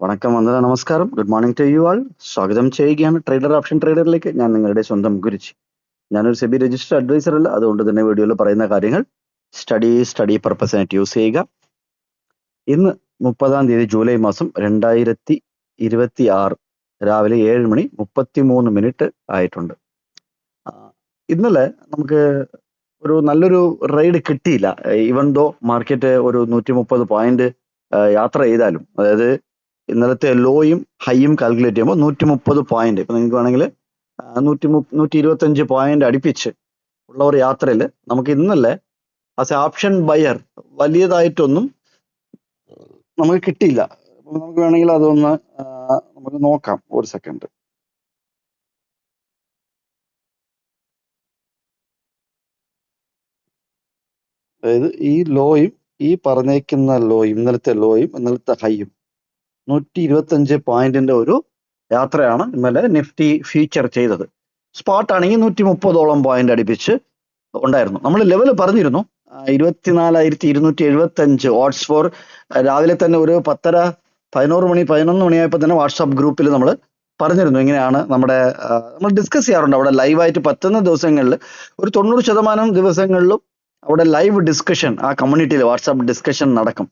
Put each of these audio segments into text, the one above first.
വണക്കം, വന്ദന, നമസ്കാരം. Good morning to you all. സ്വാഗതം ചെയ്യുകയാണ് ട്രേഡർ ഓപ്ഷൻ ട്രേഡറിലേക്ക്. ഞാൻ നിങ്ങളുടെ സ്വന്തം ഗുരുജി. ഞാനൊരു സെബി രജിസ്റ്റർ അഡ്വൈസർ അല്ല, അതുകൊണ്ട് തന്നെ വീഡിയോയിൽ പറയുന്ന കാര്യങ്ങൾ സ്റ്റഡി പർപ്പസിനായിട്ട് യൂസ് ചെയ്യുക. ഇന്ന് 30-ാം തീയതി ജൂലൈ മാസം 2026 രാവിലെ 7:33 ആയിട്ടുണ്ട്. ഇന്നലെ നമുക്ക് ഒരു നല്ലൊരു റൈഡ് കിട്ടിയില്ല. ഈവൻ ദോ മാർക്കറ്റ് ഒരു 130 പോയിന്റ് യാത്ര ചെയ്താലും, അതായത് ഇന്നലത്തെ ലോയും ഹൈയും കാൽക്കുലേറ്റ് ചെയ്യുമ്പോൾ 130 പോയിന്റ്, ഇപ്പൊ നിങ്ങൾക്ക് വേണമെങ്കിൽ 125 പോയിന്റ് അടുപ്പിച്ച് ഉള്ള ഒരു യാത്രയിൽ നമുക്ക് ഇന്നലെ ആസ് എ ഓപ്ഷൻ ബയർ വലിയതായിട്ടൊന്നും നമുക്ക് കിട്ടിയില്ല. നമുക്ക് വേണമെങ്കിൽ അതൊന്ന് നമുക്ക് നോക്കാം. ഒരു സെക്കൻഡ്. അതായത് ഈ ലോയും ഈ പറഞ്ഞേക്കുന്ന ലോയും ഇന്നലത്തെ ലോയും ഇന്നലത്തെ ഹൈയും 125 പോയിന്റിന്റെ ഒരു യാത്രയാണ് ഇന്നലെ നിഫ്റ്റി ഫ്യൂച്ചർ ചെയ്തത്. സ്പോട്ട് ആണെങ്കിൽ 130ഓളം പോയിന്റ് അടുപ്പിച്ച് ഉണ്ടായിരുന്നു. നമ്മൾ ലെവൽ പറഞ്ഞിരുന്നു 24,275 ഓഡ്സ് ഫോർ. രാവിലെ തന്നെ ഒരു 10:30 11 മണിയായപ്പോൾ തന്നെ വാട്സാപ്പ് ഗ്രൂപ്പിൽ നമ്മൾ പറഞ്ഞിരുന്നു ഇങ്ങനെയാണ് നമ്മൾ ഡിസ്കസ് ചെയ്യാറുണ്ട് അവിടെ ലൈവായിട്ട്. പറ്റുന്ന ദിവസങ്ങളിൽ ഒരു 90% ദിവസങ്ങളിലും അവിടെ ലൈവ് ഡിസ്കഷൻ ആ കമ്മ്യൂണിറ്റിയിൽ വാട്സാപ്പ് ഡിസ്കഷൻ നടക്കും.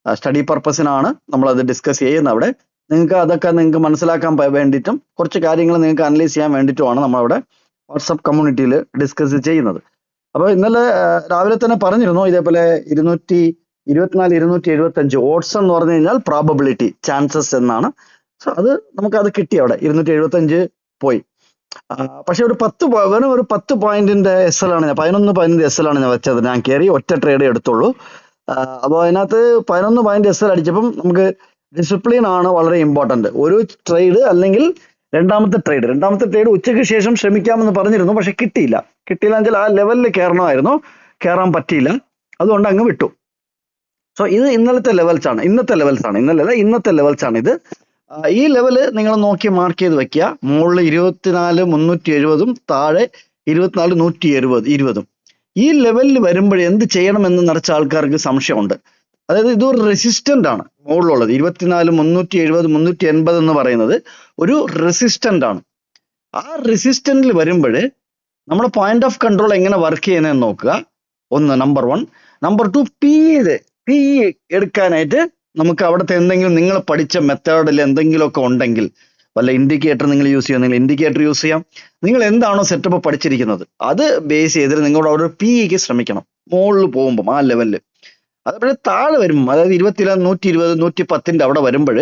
സ്റ്റഡി പർപ്പസിനാണ് നമ്മളത് ഡിസ്കസ് ചെയ്യുന്നത്. അവിടെ നിങ്ങൾക്ക് മനസ്സിലാക്കാൻ വേണ്ടിയിട്ടും കുറച്ച് കാര്യങ്ങൾ നിങ്ങൾക്ക് അനലൈസ് ചെയ്യാൻ വേണ്ടിയിട്ടുമാണ് നമ്മളവിടെ വാട്സാപ്പ് കമ്മ്യൂണിറ്റിയിൽ ഡിസ്കസ് ചെയ്യുന്നത്. അപ്പോൾ ഇന്നലെ രാവിലെ തന്നെ പറഞ്ഞിരുന്നു ഇതേപോലെ 275 ഓഡ്സ് എന്ന് പറഞ്ഞു കഴിഞ്ഞാൽ പ്രോബബിലിറ്റി ചാൻസസ് എന്നാണ്. സോ നമുക്കത് കിട്ടി. അവിടെ 275 പോയി. പക്ഷെ വെറും ഒരു 10 പോയിന്റിന്റെ എസ് എൽ ആണ് 11 പോയിന്റിന്റെ എസ് എൽ ആണ് ഞാൻ വെച്ചത്. ഞാൻ കയറി ഒറ്റ ട്രേഡ് എടുത്തുള്ളൂ. അപ്പോൾ അതിനകത്ത് 11 പോയിന്റ് എസ് എൽ അടിച്ചപ്പം നമുക്ക് ഡിസിപ്ലിൻ ആണ് വളരെ ഇമ്പോർട്ടന്റ്. ഒരു ട്രേഡ് അല്ലെങ്കിൽ രണ്ടാമത്തെ ട്രേഡ് ഉച്ചയ്ക്ക് ശേഷം ശ്രമിക്കാമെന്ന് പറഞ്ഞിരുന്നു. പക്ഷെ കിട്ടിയില്ല വെച്ചാൽ ആ ലെവലിൽ കയറാൻ പറ്റിയില്ല. അതുകൊണ്ട് അങ്ങ് വിട്ടു. സോ ഇത് ഇന്നത്തെ ലെവൽസ് ആണ് ഇത്. ഈ ലെവല് നിങ്ങൾ നോക്കി മാർക്ക് ചെയ്ത് വെക്കുക. മുകളിൽ 24,370 താഴെ 24,120. ഈ ലെവലിൽ വരുമ്പോൾ എന്ത് ചെയ്യണമെന്ന് നിറച്ച ആൾക്കാർക്ക് സംശയമുണ്ട്. അതായത് ഇതൊരു റെസിസ്റ്റന്റ് ആണ് മുകളിലുള്ളത്. 24,370 380 എന്ന് പറയുന്നത് ഒരു റെസിസ്റ്റന്റ് ആണ്. ആ റെസിസ്റ്റന്റിൽ വരുമ്പോൾ നമ്മുടെ പോയിന്റ് ഓഫ് കൺട്രോൾ എങ്ങനെ വർക്ക് ചെയ്യുന്നതെന്ന് നോക്കുക. നമ്പർ 1. നമ്പർ 2, പി എടുക്കാനായിട്ട് നമുക്ക് അവിടുത്തെ എന്തെങ്കിലും നിങ്ങൾ പഠിച്ച മെത്തേഡിൽ എന്തെങ്കിലുമൊക്കെ ഉണ്ടെങ്കിൽ, വല്ല ഇൻഡിക്കേറ്റർ നിങ്ങൾ യൂസ് ചെയ്യുന്നെങ്കിൽ ഇൻഡിക്കേറ്റർ യൂസ് ചെയ്യാം. നിങ്ങൾ എന്താണോ സെറ്റപ്പ് പഠിച്ചിരിക്കുന്നത് അത് ബേസ് ചെയ്തിട്ട് നിങ്ങളുടെ അവിടെ പിക്ക് ശ്രമിക്കണം. മുകളിൽ പോകുമ്പോൾ ആ ലെവലിൽ. അതേപോലെ താഴെ വരുമ്പോൾ, അതായത് 120 110 അവിടെ വരുമ്പോൾ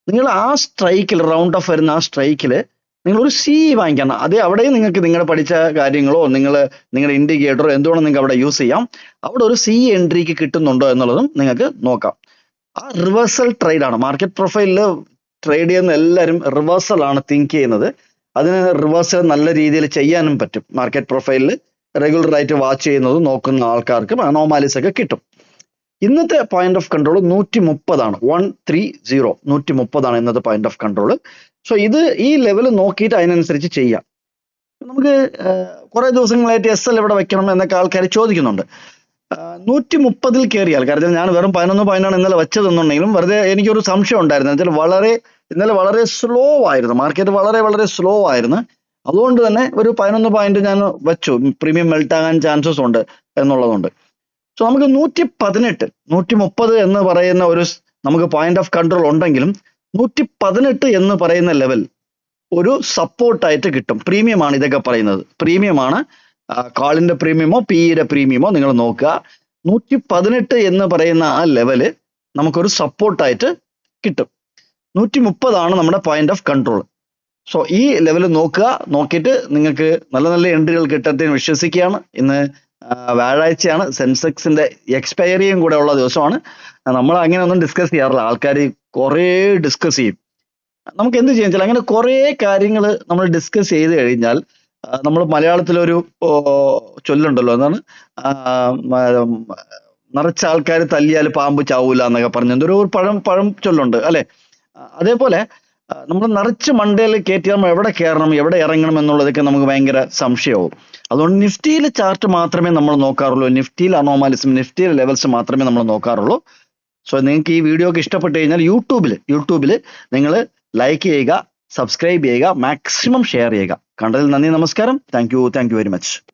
നിങ്ങൾ ആ സ്ട്രൈക്കിൽ റൗണ്ട് ഓഫ് വരുന്ന ആ സ്ട്രൈക്കിൽ നിങ്ങൾ ഒരു സി വാങ്ങിക്കണം. അവിടെയും നിങ്ങൾക്ക് നിങ്ങളുടെ പഠിച്ച കാര്യങ്ങളോ നിങ്ങളുടെ ഇൻഡിക്കേറ്ററോ എന്തുകൊണ്ടോ നിങ്ങൾക്ക് അവിടെ യൂസ് ചെയ്യാം. അവിടെ ഒരു സി എൻട്രിക്ക് കിട്ടുന്നുണ്ടോ എന്നുള്ളതും നിങ്ങൾക്ക് നോക്കാം. ആ റിവേഴ്സൽ ട്രേഡ് ആണ്. മാർക്കറ്റ് പ്രൊഫൈലിൽ ട്രേഡ് ചെയ്യുന്ന എല്ലാവരും റിവേഴ്സൽ ആണ് തിങ്ക് ചെയ്യുന്നത്. അതിന് റിവേഴ്സൽ നല്ല രീതിയിൽ ചെയ്യാനും പറ്റും. മാർക്കറ്റ് പ്രൊഫൈലിൽ റെഗുലർ ആയിട്ട് വാച്ച് ചെയ്യുന്നതും നോക്കുന്ന ആൾക്കാർക്ക് അനോമാലിസ് ഒക്കെ കിട്ടും. ഇന്നത്തെ പോയിന്റ് ഓഫ് കൺട്രോൾ 130 ആണ്. 130 ആണ് ഇന്നത്തെ പോയിന്റ് ഓഫ് കൺട്രോൾ. സോ ഈ ലെവൽ നോക്കിയിട്ട് അതിനനുസരിച്ച് ചെയ്യാം. നമുക്ക് കുറെ ദിവസങ്ങളായിട്ട് എസ് എൽ എവിടെ വെക്കണം എന്നൊക്കെ ആൾക്കാർ ചോദിക്കുന്നുണ്ട്. 130 കയറിയാൽ, കാരണം ഞാൻ വെറും 11 പോയിന്റാണ് ഇന്നലെ വെച്ചതെന്നുണ്ടെങ്കിലും വെറുതെ എനിക്കൊരു സംശയം ഉണ്ടായിരുന്നു. എന്നുവെച്ചാൽ ഇന്നലെ വളരെ സ്ലോ ആയിരുന്നു മാർക്കറ്റ്, വളരെ സ്ലോ ആയിരുന്നു. അതുകൊണ്ട് തന്നെ ഒരു 11 പോയിന്റ് ഞാൻ വെച്ചു. പ്രീമിയം മെൽറ്റ് ആകാൻ ചാൻസസ് ഉണ്ട് എന്നുള്ളതുകൊണ്ട്. സോ നമുക്ക് 118 130 എന്ന് പറയുന്ന നമുക്ക് പോയിന്റ് ഓഫ് കൺട്രോൾ ഉണ്ടെങ്കിലും 118 എന്ന് പറയുന്ന ലെവൽ ഒരു സപ്പോർട്ടായിട്ട് കിട്ടും. പ്രീമിയമാണ് ഇതൊക്കെ പറയുന്നത്. പ്രീമിയമാണ്. കാളിന്റെ പ്രീമിയമോ പിയുടെ പ്രീമിയമോ നിങ്ങൾ നോക്കുക. 118 എന്ന് പറയുന്ന ആ ലെവല് നമുക്കൊരു സപ്പോർട്ടായിട്ട് കിട്ടും. 130 ആണ് നമ്മുടെ പോയിന്റ് ഓഫ് കൺട്രോൾ. സോ ഈ ലെവൽ നോക്കിയിട്ട് നിങ്ങൾക്ക് നല്ല എൻട്രികൾ കിട്ടട്ടെ എന്ന് വിശ്വസിക്കുകയാണ്. ഇന്ന് വ്യാഴാഴ്ചയാണ്. സെൻസെക്സിന്റെ എക്സ്പയറിയും കൂടെ ഉള്ള ദിവസമാണ്. നമ്മൾ അങ്ങനെ ഒന്നും ഡിസ്കസ് ചെയ്യാറില്ല. ആൾക്കാർ കുറേ ഡിസ്കസ് ചെയ്യും. നമുക്ക് എന്ത് ചെയ്യാൻ വെച്ചാൽ അങ്ങനെ കുറേ കാര്യങ്ങൾ നമ്മൾ ഡിസ്കസ് ചെയ്ത് കഴിഞ്ഞാൽ, നമ്മൾ മലയാളത്തിലൊരു ചൊല്ലുണ്ടല്ലോ, എന്താണ്, നിറച്ച ആൾക്കാർ തല്ലിയാൽ പാമ്പ് ചാവൂല എന്നൊക്കെ പറഞ്ഞ ഒരു പഴം ചൊല്ലുണ്ട് അല്ലെ. അതേപോലെ നമ്മൾ നിറച്ച് മണ്ടയിൽ കയറ്റിയാൽ നമ്മൾ എവിടെ കയറണം എവിടെ ഇറങ്ങണം എന്നുള്ളതൊക്കെ നമുക്ക് ഭയങ്കര സംശയമാവും. അതുകൊണ്ട് നിഫ്റ്റിയിലെ ചാർട്ട് മാത്രമേ നമ്മൾ നോക്കാറുള്ളൂ. നിഫ്റ്റിയിൽ അനോമാലിസും നിഫ്റ്റിയിലെ ലെവൽസ് മാത്രമേ നമ്മൾ നോക്കാറുള്ളൂ. സോ നിങ്ങൾക്ക് ഈ വീഡിയോ ഒക്കെ ഇഷ്ടപ്പെട്ട് കഴിഞ്ഞാൽ യൂട്യൂബിൽ നിങ്ങൾ ലൈക്ക് ചെയ്യുക, സബ്സ്ക്രൈബ് ചെയ്യുക, മാക്സിമം ഷെയർ ചെയ്യുക. കണ്ടതിൽ നന്ദി, നമസ്കാരം. Thank you very much.